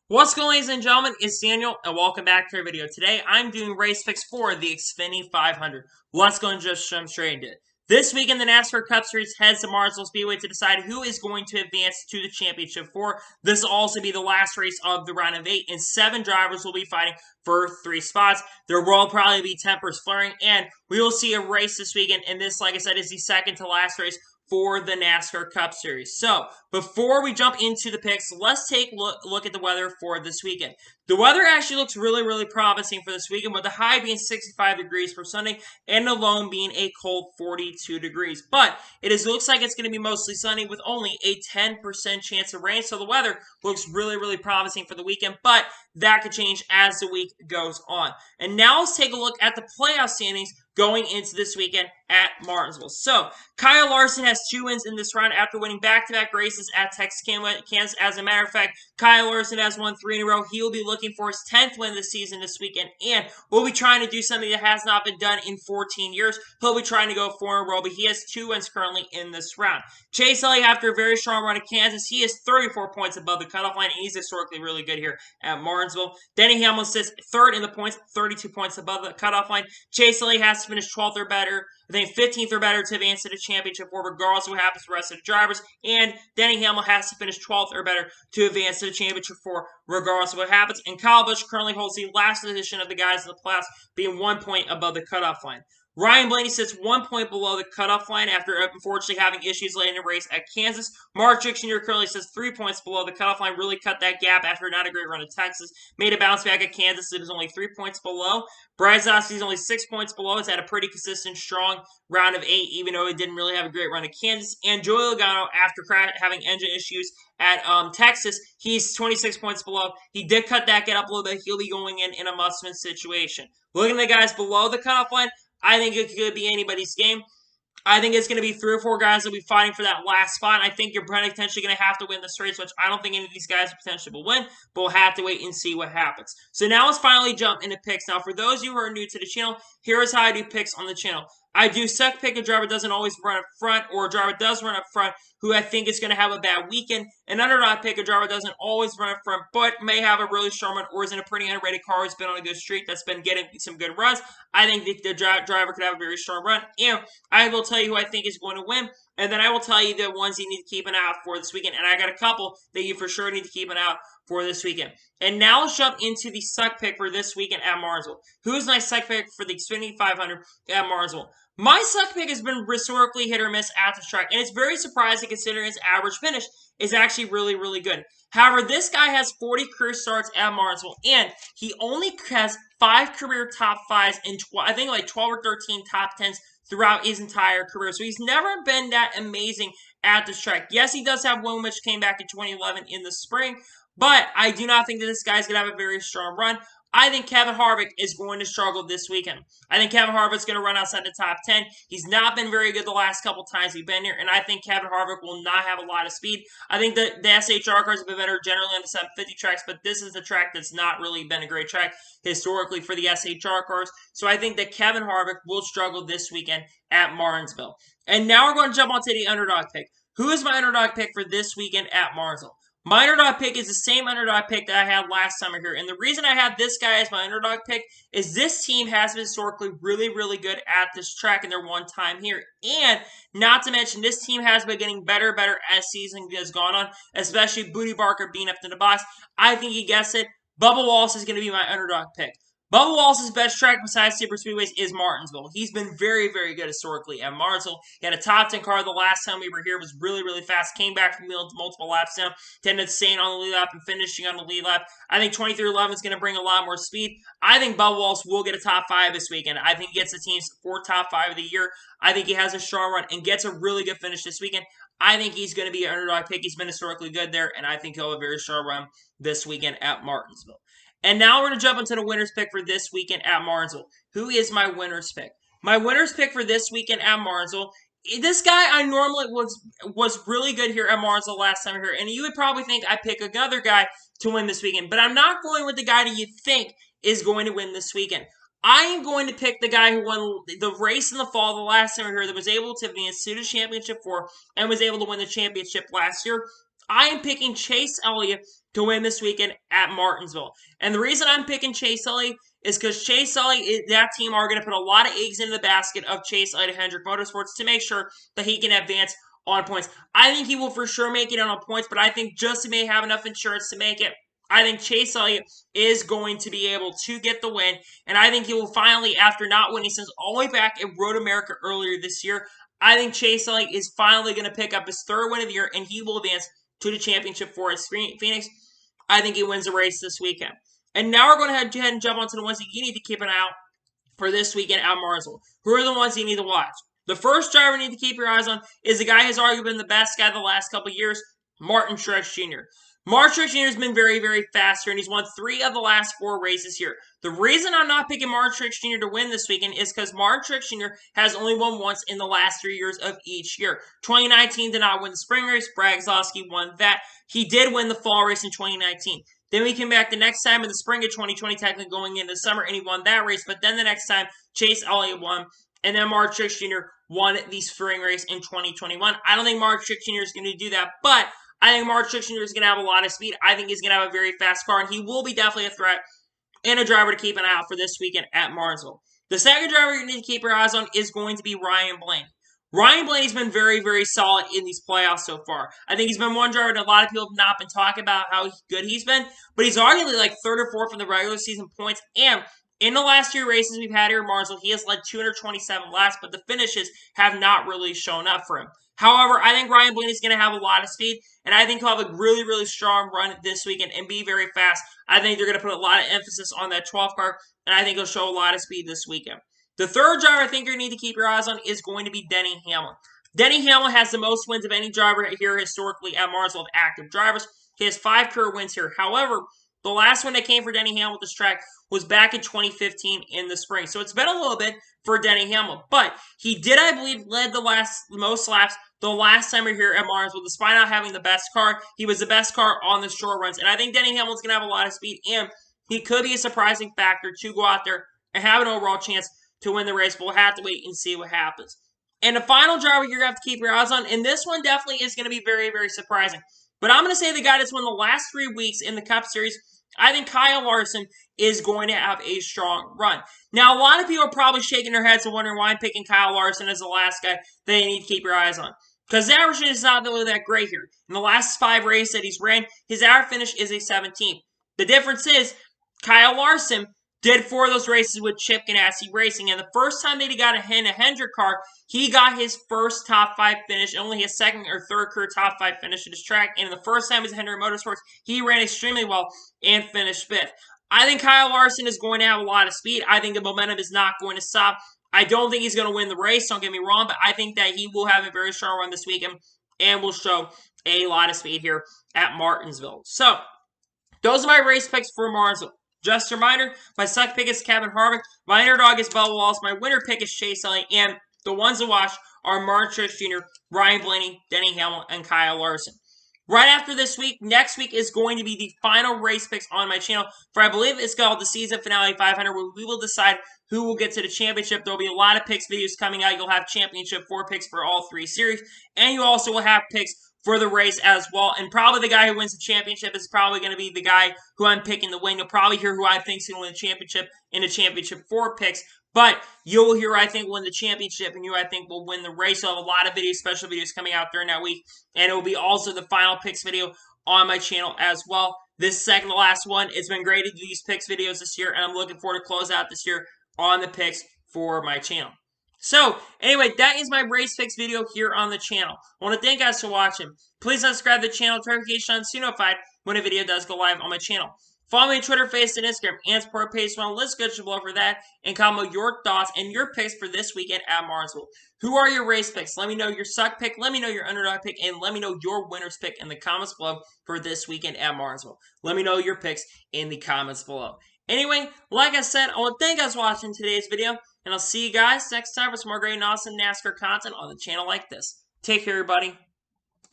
What's going on, ladies and gentlemen? It's Daniel, and welcome back to our video. Today, I'm doing race picks for the Xfinity 500. Let's go and just jump straight into it. This weekend, the NASCAR Cup Series heads to Martinsville Speedway to decide who is going to advance to the championship four. This will also be the last race of the round of 8, and 7 drivers will be fighting for 3 spots. There will probably be tempers flaring, and we will see a race this weekend, and this, like I said, is the second to last race for the NASCAR Cup Series. So, before we jump into the picks, let's take a look at the weather for this weekend. The weather actually looks really promising for this weekend, with the high being 65 degrees for Sunday and the low being a cold 42 degrees. But looks like it's going to be mostly sunny with only a 10% chance of rain, so the weather looks really promising for the weekend, but that could change as the week goes on. And now let's take a look at the playoff standings going into this weekend at Martinsville. So, Kyle Larson has 2 wins in this round after winning back-to-back races at Texas, Kansas. As a matter of fact, Kyle Larson has won 3 in a row. He will be looking for his 10th win this season this weekend, and will be trying to do something that has not been done in 14 years. He'll be trying to go 4 in a row, but he has 2 wins currently in this round. Chase Elliott, after a very strong run at Kansas, he is 34 points above the cutoff line, and he's historically really good here at Martinsville. Denny Hammer sits 3rd in the points, 32 points above the cutoff line. Chase Elliott has to finish 12th or better, I think 15th or better to advance to the championship four, regardless of what happens to the rest of the drivers. And Denny Hammer has to finish 12th or better to advance to the championship four, regardless of what happens. And Kyle Busch currently holds the last position of the guys in the playoffs, being 1 point above the cutoff line. Ryan Blaney sits 1 point below the cutoff line after unfortunately having issues late in the race at Kansas. Mark Trick Jr. currently sits 3 points below the cutoff line, really cut that gap after not a great run at Texas. Made a bounce back at Kansas. It was only 3 points below. Bryce Zosky is only 6 points below. It's had a pretty consistent, strong round of 8, even though it didn't really have a great run at Kansas. And Joey Logano, after having engine issues at Texas, he's 26 points below. He did cut that gap up a little bit. He'll be going in a must-win situation. Looking at the guys below the cutoff line, I think it could be anybody's game. I think it's going to be 3 or 4 guys that will be fighting for that last spot. I think you're potentially going to have to win this race, which I don't think any of these guys potentially will win, but we'll have to wait and see what happens. So now let's finally jump into picks. Now, for those of you who are new to the channel, here is how I do picks on the channel. I do suck pick a driver doesn't always run up front, or a driver does run up front who I think is going to have a bad weekend. And underdog pick a driver doesn't always run up front, but may have a really strong run, or is in a pretty underrated car, has been on a good streak, that's been getting some good runs. I think the driver could have a very strong run. And I will tell you who I think is going to win. And then I will tell you the ones you need to keep an eye out for this weekend. And I got a couple that you for sure need to keep an eye out for this weekend. And now let's jump into the suck pick for this weekend at Martinsville. Who's my suck pick for the Xfinity 500 at Martinsville? My suck pick has been historically hit or miss at the track, and it's very surprising considering his average finish is actually really good. However, this guy has 40 career starts at Martinsville, and he only has 5 career top 5s and I think like 12 or 13 top 10s throughout his entire career. So he's never been that amazing at this track. Yes, he does have one which came back in 2011 in the spring, but I do not think that this guy's going to have a very strong run. I think Kevin Harvick is going to struggle this weekend. I think Kevin Harvick's going to run outside the top 10. He's not been very good the last couple times he's been here, and I think Kevin Harvick will not have a lot of speed. I think the SHR cars have been better generally on the 750 tracks, but this is the track that's not really been a great track historically for the SHR cars. So I think that Kevin Harvick will struggle this weekend at Martinsville. And now we're going to jump onto the underdog pick. Who is my underdog pick for this weekend at Martinsville? My underdog pick is the same underdog pick that I had last summer here. And the reason I have this guy as my underdog pick is this team has been historically really good at this track in their one time here. And not to mention, this team has been getting better as season has gone on, especially Booty Barker being up in the box. I think you guessed it. Bubba Wallace is going to be my underdog pick. Bubba Wallace's best track besides super speedways is Martinsville. He's been very good historically at Martinsville. He had a top 10 car the last time we were here. Was really fast. Came back from multiple laps down. Tended to staying on the lead lap and finishing on the lead lap. I think 23:11 is going to bring a lot more speed. I think Bubba Wallace will get a top 5 this weekend. I think he gets the team's 4th top 5 of the year. I think he has a strong run and gets a really good finish this weekend. I think he's going to be an underdog pick. He's been historically good there, and I think he'll have a very strong run this weekend at Martinsville. And now we're going to jump into the winner's pick for this weekend at Martinsville. Who is my winner's pick? My winner's pick for this weekend at Martinsville, this guy I normally was really good here at Martinsville last time here, and you would probably think I pick another guy to win this weekend, but I'm not going with the guy that you think is going to win this weekend. I am going to pick the guy who won the race in the fall the last time here that was able to advance to the championship four and was able to win the championship last year. I am picking Chase Elliott to win this weekend at Martinsville. And the reason I'm picking Chase Elliott is because Chase Elliott, that team are going to put a lot of eggs into the basket of Chase Elliott and Hendrick Motorsports to make sure that he can advance on points. I think he will for sure make it on points, but I think Justin may have enough insurance to make it. I think Chase Elliott is going to be able to get the win, and I think he will finally, after not winning since all the way back at Road America earlier this year, I think Chase Elliott is finally going to pick up his third win of the year, and he will advance to the championship for his Phoenix. I think he wins the race this weekend. And now we're going to head and jump onto the ones that you need to keep an eye out for this weekend at Martinsville. Who are the ones you need to watch? The first driver you need to keep your eyes on is the guy who's arguably been the best guy the last couple of years, Martin Truex Jr. Martin Truex Jr. has been very, very fast here, and he's won 3 of the last 4 races here. The reason I'm not picking Martin Truex Jr. to win this weekend is because Martin Truex Jr. has only won once in the last 3 years of each year. 2019 did not win the spring race. Brad Keselowski won that. He did win the fall race in 2019. Then we came back the next time in the spring of 2020, technically going into summer, and he won that race. But then the next time, Chase Elliott won, and then Martin Truex Jr. won the spring race in 2021. I don't think Martin Truex Jr. is going to do that, but I think Martin Truex Jr. is going to have a lot of speed. I think he's going to have a very fast car, and he will be definitely a threat and a driver to keep an eye out for this weekend at Martinsville. The second driver you need to keep your eyes on is going to be Ryan Blaney. Ryan Blaney's been very, very solid in these playoffs so far. I think he's been one driver that a lot of people have not been talking about how good he's been, but he's arguably like 3rd or 4th in the regular season points, and in the last 2 races we've had here at Martinsville, he has led 227 laps, but the finishes have not really shown up for him. However, I think Ryan Blaney's going to have a lot of speed, and I think he'll have a really, really strong run this weekend and be very fast. I think they're going to put a lot of emphasis on that 12 car, and I think he'll show a lot of speed this weekend. The third driver I think you need to keep your eyes on is going to be Denny Hammer. Denny Hammer has the most wins of any driver here historically at Martinsville of active drivers. He has 5 career wins here. However, the last one that came for Denny Hammer at this track was back in 2015 in the spring. So it's been a little bit for Denny Hammer. But he did, I believe, lead the most laps the last time we were here at Martinsville. Despite not having the best car, he was the best car on the short runs. And I think Denny Hammer's going to have a lot of speed, and he could be a surprising factor to go out there and have an overall chance to win the race. But we'll have to wait and see what happens. And the final driver you're going to have to keep your eyes on, and this one definitely is going to be very, very surprising. But I'm going to say the guy that's won the last 3 weeks in the Cup Series, I think Kyle Larson is going to have a strong run. Now, a lot of people are probably shaking their heads and wondering why I'm picking Kyle Larson as the last guy that you need to keep your eyes on. Because the average is not really that great here. In the last 5 races that he's ran, his average finish is a 17th. The difference is Kyle Larson did 4 of those races with Chip Ganassi Racing, and the first time that he got a Hendrick car, he got his first top 5 finish, only his 2nd or 3rd career top 5 finish at his track, and the first time he was at Hendrick Motorsports, he ran extremely well and finished 5th. I think Kyle Larson is going to have a lot of speed. I think the momentum is not going to stop. I don't think he's going to win the race, don't get me wrong, but I think that he will have a very strong run this weekend and will show a lot of speed here at Martinsville. So, those are my race picks for Martinsville. Just a reminder, my second pick is Kevin Harvick, my underdog is Bubba Wallace, my winner pick is Chase Elliott, and the ones to watch are Martin Truex Jr., Ryan Blaney, Denny Hammer, and Kyle Larson. Right after this week, next week is going to be the final race picks on my channel for, I believe it's called the Season Finale 500, where we will decide who will get to the championship. There will be a lot of picks videos coming out. You'll have championship 4 picks for all 3 series, and you also will have picks for the race as well. And probably the guy who wins the championship is probably going to be the guy who I'm picking to win. You'll probably hear who I think is going to win the championship in the championship 4 picks. But you'll hear who I think will win the championship and who I think will win the race. So I'll have a lot of videos, special videos coming out during that week. And it will be also the final picks video on my channel as well. This second to last one. It's been great to do these picks videos this year. And I'm looking forward to close out this year on the picks for my channel. So, anyway, that is my race picks video here on the channel. I want to thank you guys for watching. Please subscribe to the channel, turn notifications so you're notified when a video does go live on my channel. Follow me on Twitter, Facebook, and Instagram, and support page as well. Let's go below for that, and comment your thoughts and your picks for this weekend at Martinsville. Who are your race picks? Let me know your suck pick, let me know your underdog pick, and let me know your winner's pick in the comments below for this weekend at Martinsville. Let me know your picks in the comments below. Anyway, like I said, I want to thank you guys for watching today's video, and I'll see you guys next time for some more great and awesome NASCAR content on the channel like this. Take care, everybody.